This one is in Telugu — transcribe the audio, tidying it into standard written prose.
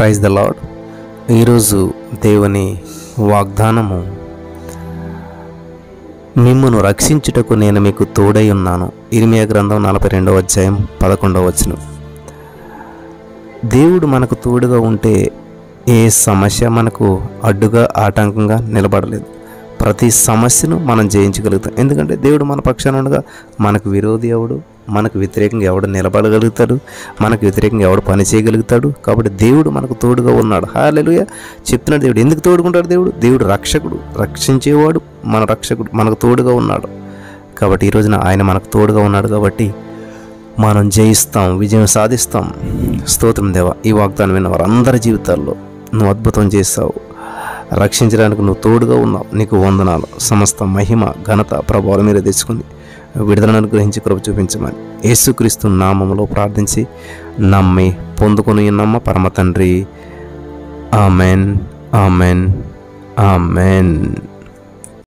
Praise the lord. ఈరోజు దేవుని వాగ్దానము, మిమ్మును రక్షించుటకు నేను మీకు తోడై ఉన్నాను. ఇర్మియా గ్రంథం 42వ అధ్యాయం 11వ వచనం. దేవుడు మనకు తోడుగా ఉంటే ఏ సమస్య మనకు అడ్డుగా ఆటంకంగా నిలబడలేదు. ప్రతి సమస్యను మనం జయించగలుగుతాం. ఎందుకంటే దేవుడు మన పక్షాన ఉండగా మనకు విరోధి ఎవడు, మనకు వ్యతిరేకంగా ఎవడు నిలబడగలుగుతాడు, మనకు వ్యతిరేకంగా ఎవడు పని చేయగలుగుతాడు. కాబట్టి దేవుడు మనకు తోడుగా ఉన్నాడు. హల్లెలూయా చెప్తున్నాడు. దేవుడు ఎందుకు తోడుకుంటాడు? దేవుడు రక్షకుడు, రక్షించేవాడు, మన రక్షకుడు, మనకు తోడుగా ఉన్నాడు. కాబట్టి ఈ రోజున ఆయన మనకు తోడుగా ఉన్నాడు కాబట్టి మనం జయిస్తాం, విజయం సాధిస్తాం. స్తోత్రం దేవా. ఈ వాగ్దానం విన్న వారందరి జీవితాల్లో నువ్వు అద్భుతం చేస్తావు. రక్షించడానికి నువ్వు తోడుగా ఉన్నావు. నీకు వందనాలు. సమస్త మహిమ ఘనత ప్రభావాల మీద తెచ్చుకుంది విడుదలను అనుగ్రహించి కృప చూపించమని యేసుక్రీస్తు నామములో ప్రార్థించి నమ్మి పొందుకొని నమ్మ పరమ తండ్రి. Amen, amen, amen.